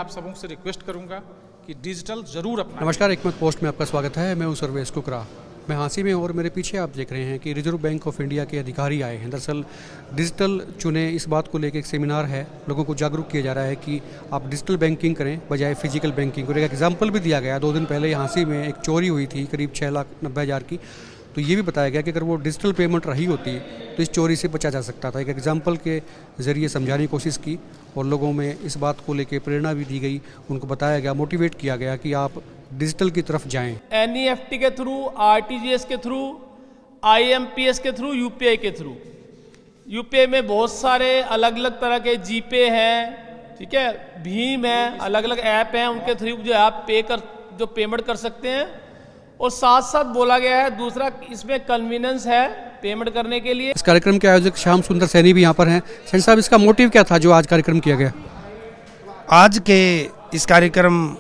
आप सबों से रिक्वेस्ट करूंगा कि डिजिटल जरूर अपनाएं। नमस्कार, एकमत पोस्ट में आपका स्वागत है। मैं हूं सर्वेश कुकरा। मैं हाँसी में और मेरे पीछे आप देख रहे हैं कि रिजर्व बैंक ऑफ इंडिया के अधिकारी आए हैं। दरअसल डिजिटल चुने इस बात को लेकर एक सेमिनार है, लोगों को जागरूक किया जा रहा है कि आप डिजिटल बैंकिंग करें बजाय फिजिकल बैंकिंग। और एक एग्जाम्पल भी दिया गया, 2 दिन पहले हाँसी में एक चोरी हुई थी करीब 6,90,000 की। तो ये भी बताया गया कि अगर वो डिजिटल पेमेंट रही होती तो इस चोरी से बचा जा सकता था। एक एग्जाम्पल के ज़रिए समझाने की कोशिश की और लोगों में इस बात को लेकर प्रेरणा भी दी गई, उनको बताया गया, मोटिवेट किया गया कि आप डिजिटल की तरफ जाएं। NEFT के थ्रू, RTGS के थ्रू, IMPS के थ्रू, UPI के थ्रू। UPI में बहुत सारे अलग अलग तरह के जीपे हैं, ठीक है, भीम है, अलग अलग ऐप हैं, उनके थ्रू जो आप पेमेंट कर सकते हैं। और साथ साथ बोला गया है दूसरा, इसमें कन्वीनियंस है पेमेंट करने के लिए। इस कार्यक्रम के आयोजक श्याम सुंदर सैनी भी यहाँ पर हैं। सैनी साहब, इसका मोटिव क्या था जो आज कार्यक्रम किया गया? आज के इस कार्यक्रम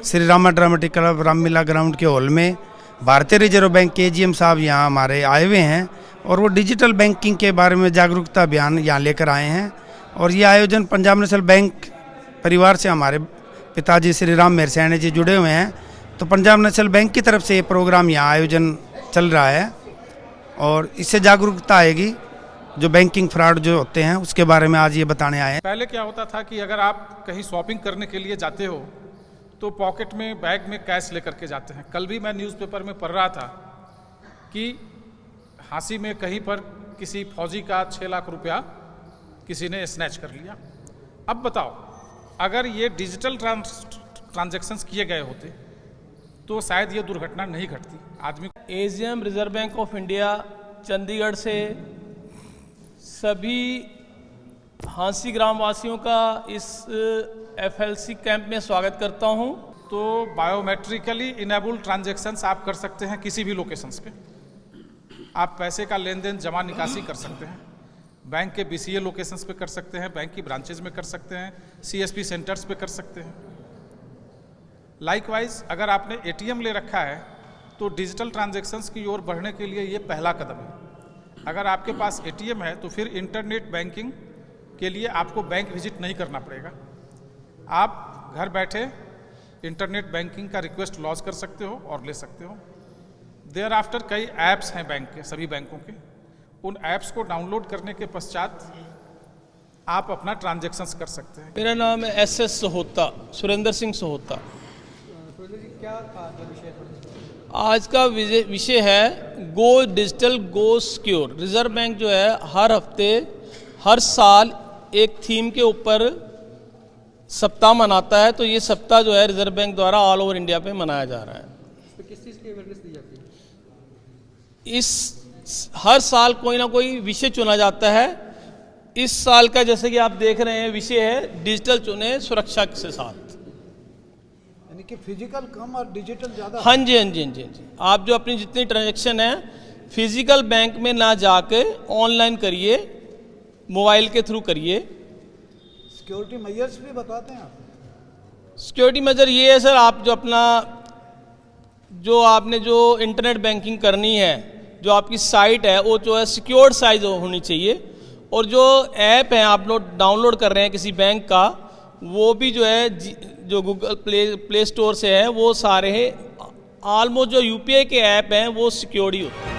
Shri Rama dramatic club Ramlila ground के हॉल में भारतीय रिजर्व बैंक के AGM साहब यहाँ हमारे आए हुए हैं और वो डिजिटल बैंकिंग के बारे में जागरूकता अभियान यहाँ लेकर आए हैं। और ये आयोजन पंजाब नेशनल बैंक परिवार से हमारे पिताजी श्री राम मेहर सैनी जी जुड़े हुए हैं। तो पंजाब नेशनल बैंक की तरफ से ये प्रोग्राम यहाँ आयोजन चल रहा है और इससे जागरूकता आएगी, जो बैंकिंग फ्रॉड जो होते हैं उसके बारे में आज ये बताने आए हैं। पहले क्या होता था कि अगर आप कहीं शॉपिंग करने के लिए जाते हो तो पॉकेट में, बैग में कैश लेकर के जाते हैं। कल भी मैं न्यूज़पेपर में पढ़ रहा था कि हाँसी में कहीं पर किसी फौजी का 6 लाख रुपया किसी ने स्नैच कर लिया। अब बताओ, अगर ये डिजिटल ट्रांजैक्शंस किए गए होते तो शायद ये दुर्घटना नहीं घटती। आदमी AGM reserve bank of India Chandigarh से सभी हाँसी ग्राम वासियों का इस FLC कैंप में स्वागत करता हूं। तो बायोमेट्रिकली इनेबल्ड ट्रांजैक्शंस आप कर सकते हैं किसी भी लोकेशंस पे। आप पैसे का लेन देन, जमा निकासी कर सकते हैं। बैंक के BCA लोकेशंस पे कर सकते हैं, बैंक की ब्रांचेज में कर सकते हैं, CSP सेंटर्स पे कर सकते हैं। लाइकवाइज अगर आपने ATM ले रखा है तो डिजिटल ट्रांजैक्शंस की ओर बढ़ने के लिए ये पहला कदम है। अगर आपके पास ATM है तो फिर इंटरनेट बैंकिंग के लिए आपको बैंक विजिट नहीं करना पड़ेगा। आप घर बैठे इंटरनेट बैंकिंग का रिक्वेस्ट लॉन्च कर सकते हो और ले सकते हो। देयर आफ्टर कई ऐप्स हैं बैंक के, सभी बैंकों के। उन ऐप्स को डाउनलोड करने के पश्चात आप अपना ट्रांजैक्शंस कर सकते हैं। मेरा नाम है SS सोहोता, सुरेंद्र सिंह सोहोता। आज का विषय है गो डिजिटल गो सिक्योर। रिजर्व बैंक जो है हर हफ्ते, हर साल एक थीम के ऊपर सप्ताह मनाता है। तो ये सप्ताह जो है रिजर्व बैंक द्वारा ऑल ओवर इंडिया पे मनाया जा रहा है। किस चीज़ की अवेयरनेस दी जाती है? इस हर साल कोई ना कोई विषय चुना जाता है। इस साल का जैसे कि आप देख रहे हैं विषय है डिजिटल चुने सुरक्षा के साथ। कि फिजिकल कम और डिजिटल ज़्यादा। हाँ जी, हाँ जी, हाँ जी, हाँ जी। आप जो अपनी जितनी ट्रांजैक्शन है फिजिकल बैंक में ना जाके ऑनलाइन करिए, मोबाइल के थ्रू करिए। सिक्योरिटी मेजर्स भी बताते हैं आप? सिक्योरिटी मेजर ये है सर, आप जो अपना आपने जो इंटरनेट बैंकिंग करनी है, जो आपकी साइट है वो जो है सिक्योर्ड साइज होनी चाहिए। और जो ऐप है आप लोग डाउनलोड कर रहे हैं किसी बैंक का, वो भी जो है जो गूगल प्ले स्टोर से है, वो सारे ऑलमोस्ट जो UPI के ऐप हैं वो सिक्योर्ड ही होते हैं।